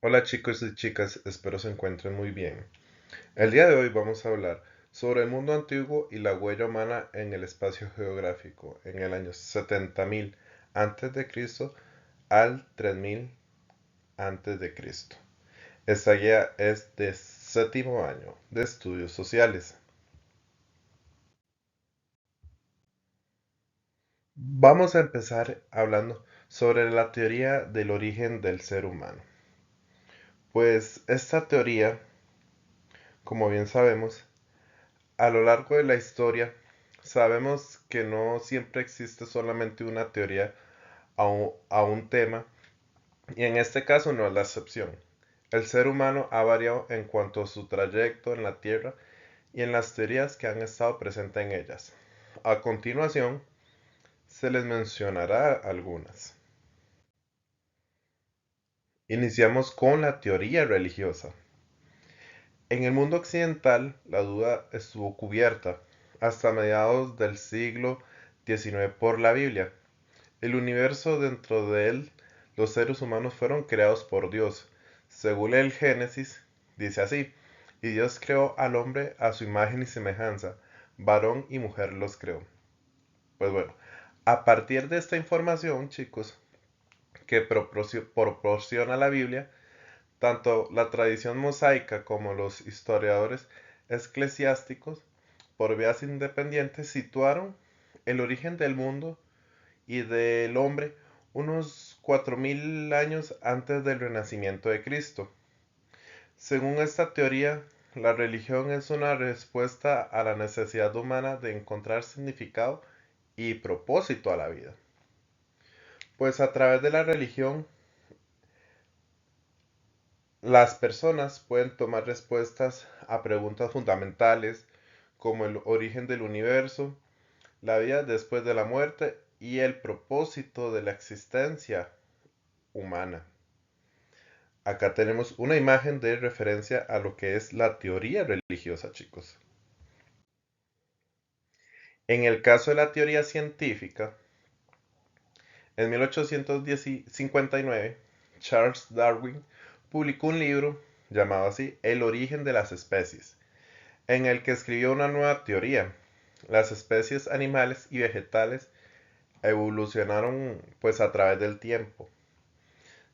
Hola chicos y chicas, espero se encuentren muy bien. El día de hoy vamos a hablar sobre el mundo antiguo y la huella humana en el espacio geográfico en el año 70.000 antes de Cristo al 3000 antes de Cristo. Esta guía es de séptimo año de estudios sociales. Vamos a empezar hablando sobre la teoría del origen del ser humano. Pues esta teoría, como bien sabemos, a lo largo de la historia, sabemos que no siempre existe solamente una teoría a un tema, y en este caso no es la excepción. El ser humano ha variado en cuanto a su trayecto en la Tierra y en las teorías que han estado presentes en ellas. A continuación, se les mencionará algunas. Iniciamos con la teoría religiosa. En el mundo occidental, la duda estuvo cubierta hasta mediados del siglo XIX por la Biblia. El universo dentro de él, los seres humanos fueron creados por Dios. Según el Génesis, dice así, y Dios creó al hombre a su imagen y semejanza, varón y mujer los creó. Pues bueno, a partir de esta información, chicos, que proporciona la Biblia, tanto la tradición mosaica como los historiadores eclesiásticos, por vías independientes, situaron el origen del mundo y del hombre unos 4000 años antes del renacimiento de Cristo. Según esta teoría, la religión es una respuesta a la necesidad humana de encontrar significado y propósito a la vida. Pues a través de la religión, las personas pueden tomar respuestas a preguntas fundamentales como el origen del universo, la vida después de la muerte y el propósito de la existencia humana. Acá tenemos una imagen de referencia a lo que es la teoría religiosa, chicos. En el caso de la teoría científica, en 1859, Charles Darwin publicó un libro llamado así El origen de las especies, en el que escribió una nueva teoría. Las especies animales y vegetales evolucionaron pues a través del tiempo.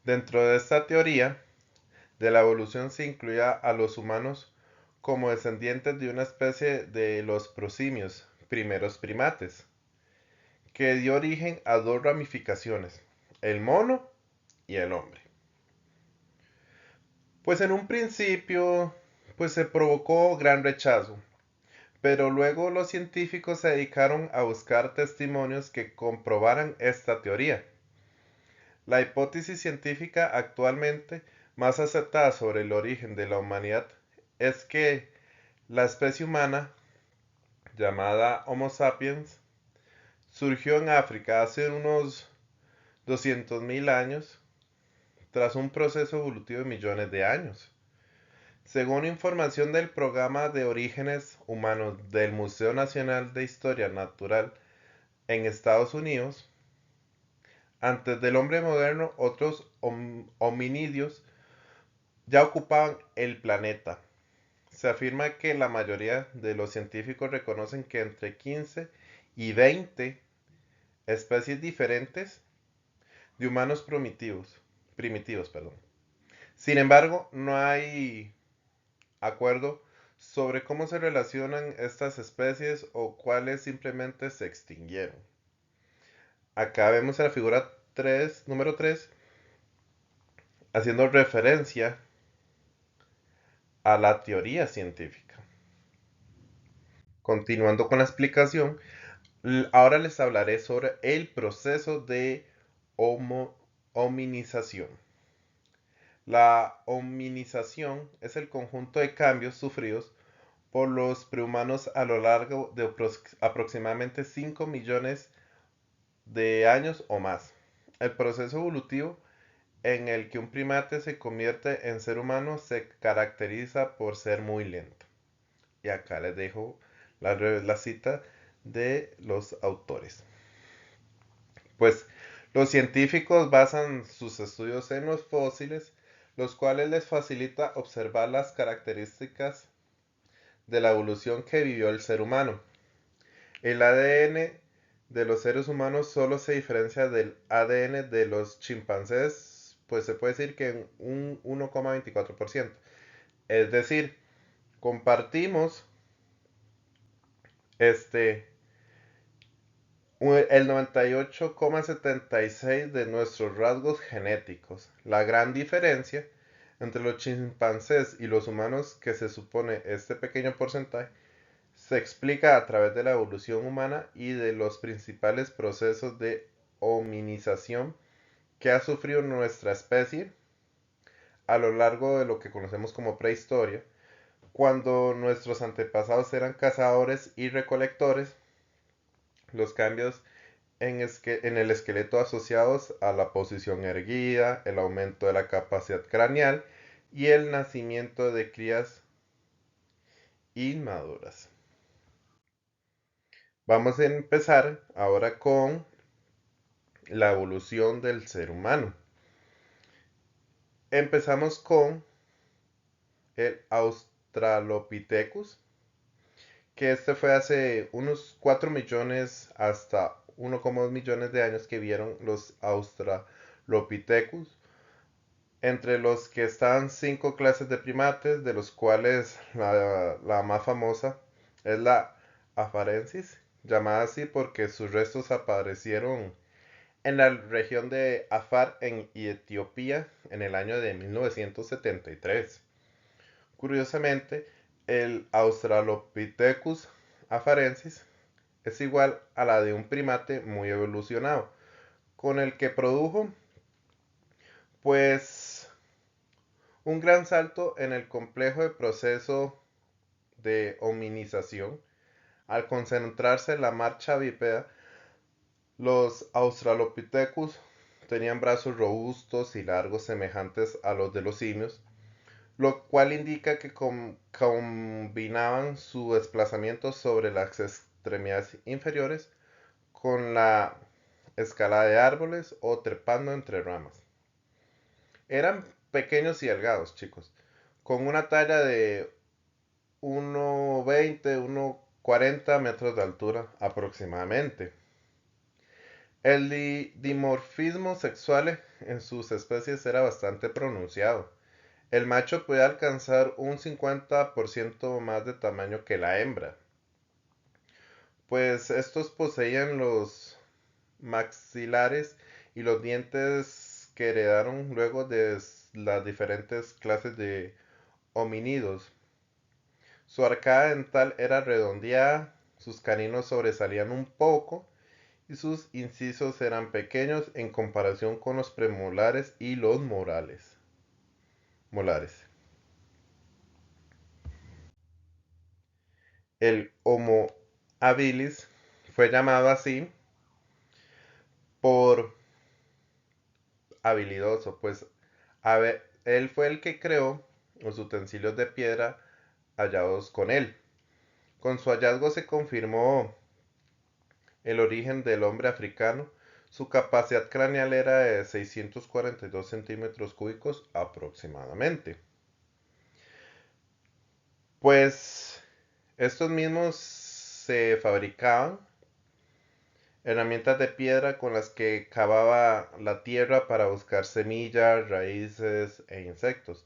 Dentro de esta teoría de la evolución se incluía a los humanos como descendientes de una especie de los prosimios, primeros primates, que dio origen a dos ramificaciones, el mono y el hombre. Pues en un principio, pues se provocó gran rechazo, pero luego los científicos se dedicaron a buscar testimonios que comprobaran esta teoría. La hipótesis científica actualmente más aceptada sobre el origen de la humanidad es que la especie humana, llamada Homo sapiens, surgió en África hace unos 200.000 años tras un proceso evolutivo de millones de años. Según información del Programa de Orígenes Humanos del Museo Nacional de Historia Natural en Estados Unidos, antes del hombre moderno, otros hominidios ya ocupaban el planeta. Se afirma que la mayoría de los científicos reconocen que entre 15 y 20 especies diferentes de humanos primitivos, perdón. Sin embargo, no hay acuerdo sobre cómo se relacionan estas especies o cuáles simplemente se extinguieron. Acá vemos en la figura 3, número 3, haciendo referencia a la teoría científica. Continuando con la explicación, ahora les hablaré sobre el proceso de homo hominización. La hominización es el conjunto de cambios sufridos por los prehumanos a lo largo de aproximadamente 5 millones de años o más. El proceso evolutivo en el que un primate se convierte en ser humano se caracteriza por ser muy lento. Y acá les dejo la cita de los autores. Pues los científicos basan sus estudios en los fósiles, los cuales les facilita observar las características de la evolución que vivió el ser humano. El ADN de los seres humanos solo se diferencia del ADN de los chimpancés, pues se puede decir que en un 1,24%. Es decir, compartimos este el 98,76 de nuestros rasgos genéticos. La gran diferencia entre los chimpancés y los humanos, que se supone este pequeño porcentaje, se explica a través de la evolución humana y de los principales procesos de hominización que ha sufrido nuestra especie a lo largo de lo que conocemos como prehistoria, cuando nuestros antepasados eran cazadores y recolectores. Los cambios en el esqueleto asociados a la posición erguida, el aumento de la capacidad craneal y el nacimiento de crías inmaduras. Vamos a empezar ahora con la evolución del ser humano. Empezamos con el Australopithecus, que este fue hace unos 4 millones hasta 1,2 millones de años que vieron los Australopithecus, entre los que están 5 clases de primates, de los cuales la más famosa es la Afarensis, llamada así porque sus restos aparecieron en la región de Afar en Etiopía en el año de 1973. Curiosamente, el Australopithecus afarensis es igual a la de un primate muy evolucionado, con el que produjo pues un gran salto en el complejo de proceso de hominización. Al concentrarse en la marcha bípeda, los Australopithecus tenían brazos robustos y largos semejantes a los de los simios, lo cual indica que combinaban su desplazamiento sobre las extremidades inferiores con la escalada de árboles o trepando entre ramas. Eran pequeños y delgados, chicos, con una talla de 1,20, 1,40 metros de altura aproximadamente. El dimorfismo sexual en sus especies era bastante pronunciado. El macho puede alcanzar un 50% más de tamaño que la hembra, pues estos poseían los maxilares y los dientes que heredaron luego de las diferentes clases de homínidos. Su arcada dental era redondeada, sus caninos sobresalían un poco y sus incisos eran pequeños en comparación con los premolares y los molares. El Homo habilis fue llamado así por habilidoso, pues él fue el que creó los utensilios de piedra hallados con él. Con su hallazgo se confirmó el origen del hombre africano. Su capacidad craneal era de 642 centímetros cúbicos aproximadamente. Pues estos mismos se fabricaban herramientas de piedra con las que cavaba la tierra para buscar semillas, raíces e insectos.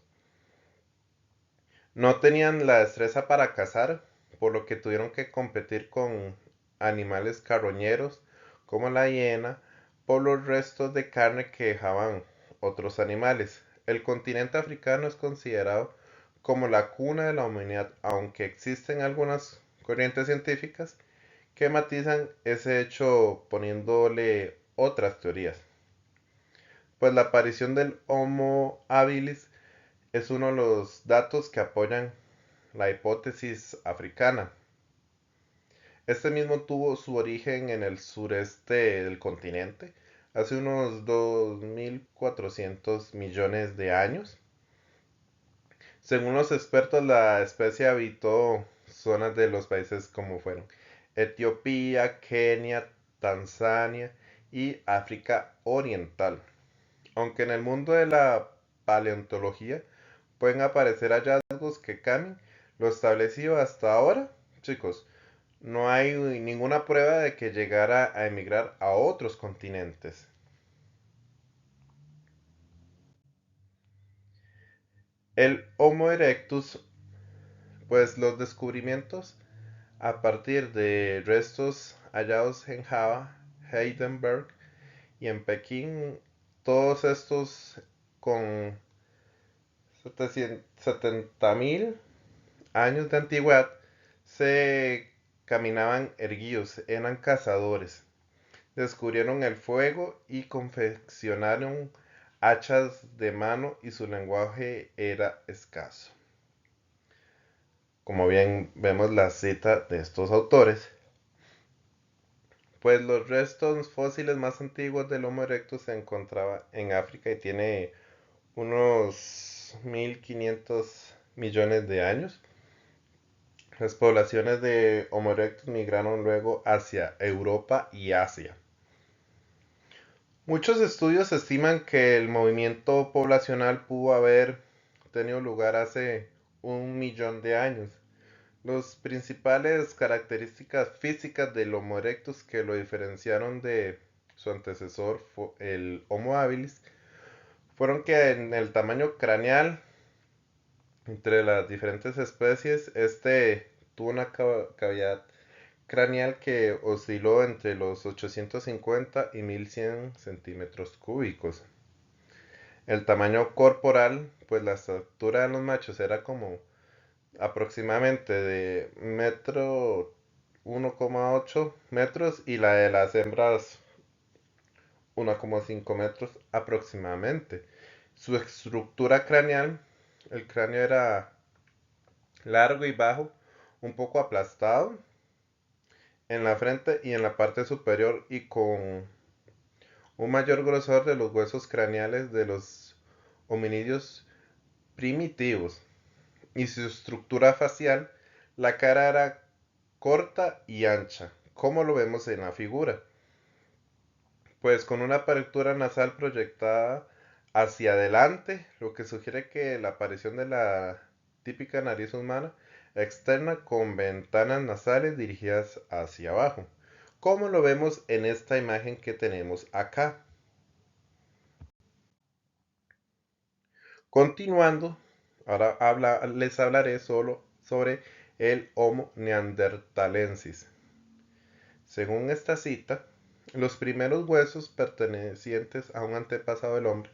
No tenían la destreza para cazar, por lo que tuvieron que competir con animales carroñeros como la hiena por los restos de carne que dejaban otros animales. El continente africano es considerado como la cuna de la humanidad, aunque existen algunas corrientes científicas que matizan ese hecho poniéndole otras teorías. Pues la aparición del Homo habilis es uno de los datos que apoyan la hipótesis africana. Este mismo tuvo su origen en el sureste del continente, hace unos 2.400 millones de años. Según los expertos, la especie habitó zonas de los países como fueron Etiopía, Kenia, Tanzania y África Oriental. Aunque en el mundo de la paleontología pueden aparecer hallazgos que cambien lo establecido hasta ahora. Chicos, no hay ninguna prueba de que llegara a emigrar a otros continentes. El Homo erectus, pues los descubrimientos a partir de restos hallados en Java, Heidelberg y en Pekín, todos estos con 70.000 años de antigüedad, se caminaban erguidos, eran cazadores. Descubrieron el fuego y confeccionaron hachas de mano y su lenguaje era escaso. Como bien vemos la cita de estos autores, pues los restos fósiles más antiguos del Homo erectus se encontraba en África y tiene unos 1500 millones de años. Las poblaciones de Homo erectus migraron luego hacia Europa y Asia. Muchos estudios estiman que el movimiento poblacional pudo haber tenido lugar hace 1 millón de años. Las principales características físicas del Homo erectus que lo diferenciaron de su antecesor, el Homo habilis, fueron que en el tamaño craneal, entre las diferentes especies, tuvo una cavidad craneal que osciló entre los 850 y 1100 centímetros cúbicos. El tamaño corporal, pues la estatura de los machos era como aproximadamente de 1,8 metros y la de las hembras 1,5 metros aproximadamente. Su estructura craneal, el cráneo era largo y bajo, un poco aplastado en la frente y en la parte superior y con un mayor grosor de los huesos craneales de los hominidios primitivos. Y su estructura facial, la cara era corta y ancha, como lo vemos en la figura, pues con una apertura nasal proyectada hacia adelante, lo que sugiere que la aparición de la típica nariz humana externa con ventanas nasales dirigidas hacia abajo, como lo vemos en esta imagen que tenemos acá. Continuando, ahora les hablaré solo sobre el Homo neanderthalensis. Según esta cita, los primeros huesos pertenecientes a un antepasado del hombre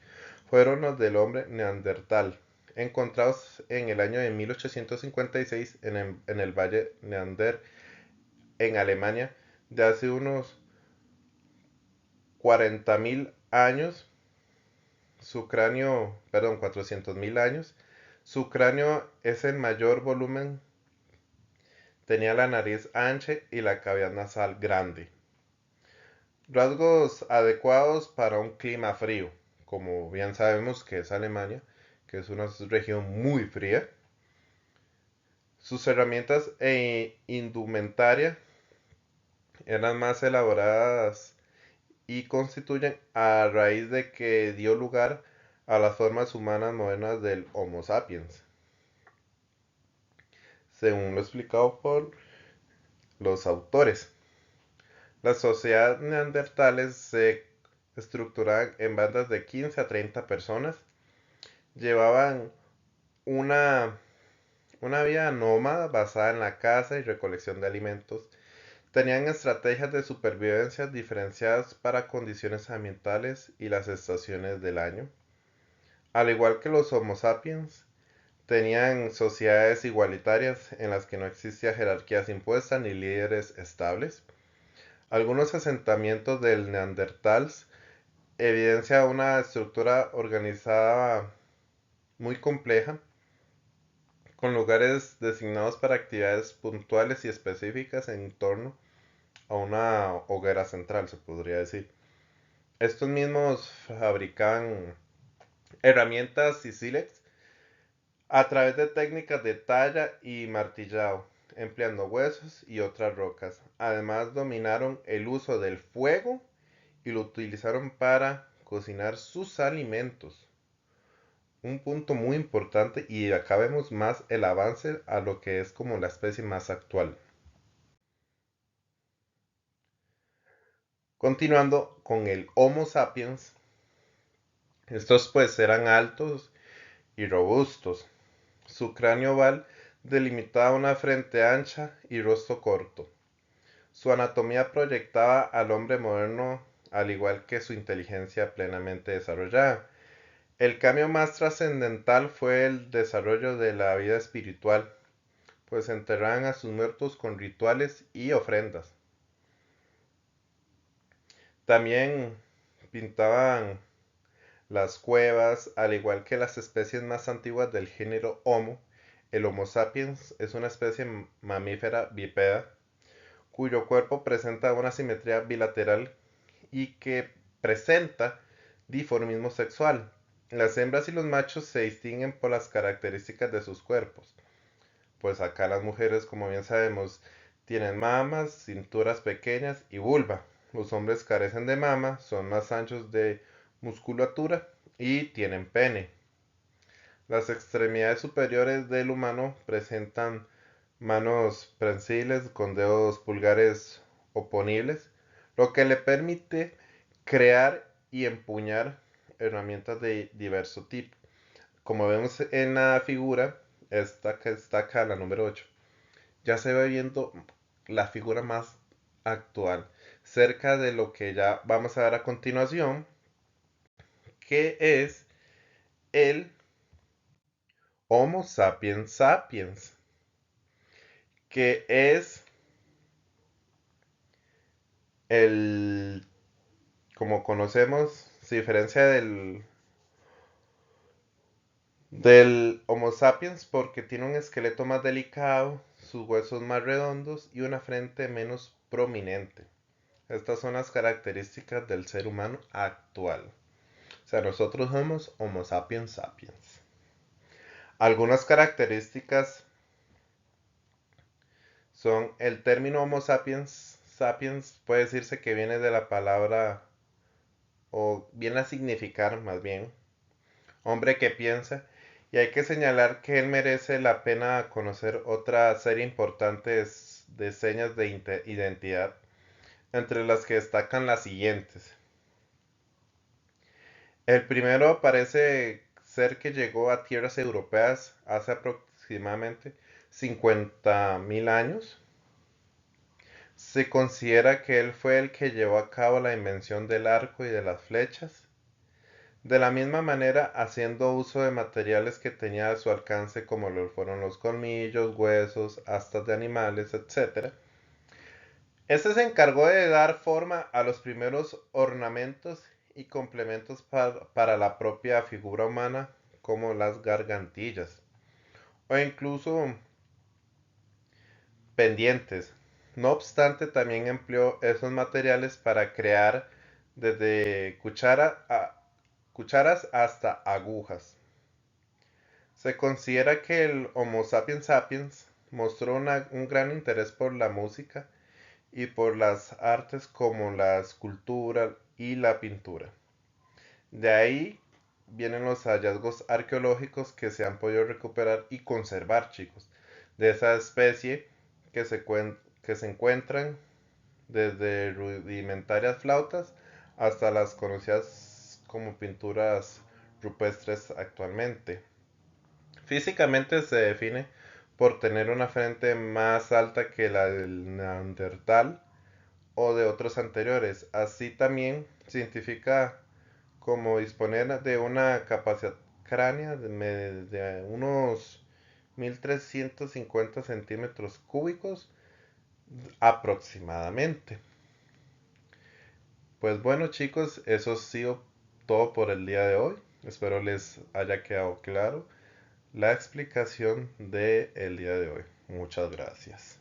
fueron los del hombre neandertal, encontrados en el año de 1856 en el Valle Neander, en Alemania, de hace unos 40.000 años. 400.000 años. Su cráneo es el mayor volumen, tenía la nariz ancha y la cavidad nasal grande. Rasgos adecuados para un clima frío, como bien sabemos que es Alemania, que es una región muy fría. Sus herramientas e indumentaria eran más elaboradas y constituyen a raíz de que dio lugar a las formas humanas modernas del Homo sapiens, según lo explicado por los autores. Las sociedades neandertales se estructuraban en bandas de 15 a 30 personas, llevaban una, una vida nómada basada en la caza y recolección de alimentos. Tenían estrategias de supervivencia diferenciadas para condiciones ambientales y las estaciones del año. Al igual que los Homo sapiens, tenían sociedades igualitarias en las que no existía jerarquías impuestas ni líderes estables. Algunos asentamientos del Neandertals evidencian una estructura organizada muy compleja, con lugares designados para actividades puntuales y específicas en torno a una hoguera central, se podría decir. Estos mismos fabricaban herramientas y sílex a través de técnicas de talla y martillado, empleando huesos y otras rocas. Además, dominaron el uso del fuego y lo utilizaron para cocinar sus alimentos. un punto muy importante y acá vemos más el avance a lo que es como la especie más actual. Continuando con el Homo sapiens, estos pues eran altos y robustos. Su cráneo oval delimitaba una frente ancha y rostro corto. Su anatomía proyectaba al hombre moderno al igual que su inteligencia plenamente desarrollada. El cambio más trascendental fue el desarrollo de la vida espiritual, pues enterraban a sus muertos con rituales y ofrendas. También pintaban las cuevas, al igual que las especies más antiguas del género Homo. El Homo sapiens es una especie mamífera bípeda cuyo cuerpo presenta una simetría bilateral y que presenta dimorfismo sexual. Las hembras y los machos se distinguen por las características de sus cuerpos. Pues acá las mujeres, como bien sabemos, tienen mamas, cinturas pequeñas y vulva. Los hombres carecen de mama, son más anchos de musculatura y tienen pene. Las extremidades superiores del humano presentan manos prensiles con dedos pulgares oponibles, lo que le permite crear y empuñar herramientas de diverso tipo. Como vemos en la figura, esta que está acá, la número 8, ya se va viendo la figura más actual, cerca de lo que ya vamos a ver a continuación, que es el Homo sapiens sapiens, que es el, como conocemos, se diferencia del Homo sapiens porque tiene un esqueleto más delicado, sus huesos más redondos y una frente menos prominente. Estas son las características del ser humano actual. O sea, nosotros somos Homo sapiens sapiens. Algunas características son el término Homo sapiens sapiens puede decirse que viene de la palabra o viene a significar más bien hombre que piensa, y hay que señalar que él merece la pena conocer otra serie importante de señas de identidad, entre las que destacan las siguientes. El primero parece ser que llegó a tierras europeas hace aproximadamente 50.000 años. Se considera que él fue el que llevó a cabo la invención del arco y de las flechas. De la misma manera, haciendo uso de materiales que tenía a su alcance como lo fueron los colmillos, huesos, astas de animales, etc. Este se encargó de dar forma a los primeros ornamentos y complementos para la propia figura humana, como las gargantillas, o incluso pendientes. No obstante, también empleó esos materiales para crear desde cucharas hasta agujas. Se considera que el Homo sapiens sapiens mostró un gran interés por la música y por las artes como la escultura y la pintura. De ahí vienen los hallazgos arqueológicos que se han podido recuperar y conservar, chicos, de esa especie que se encuentran desde rudimentarias flautas hasta las conocidas como pinturas rupestres actualmente. Físicamente se define por tener una frente más alta que la del Neandertal o de otros anteriores. Así también se identifica como disponer de una capacidad cránea de unos 1350 centímetros cúbicos aproximadamente. Pues bueno chicos, eso ha sido todo por el día de hoy. Espero les haya quedado claro la explicación del día de hoy. Muchas gracias.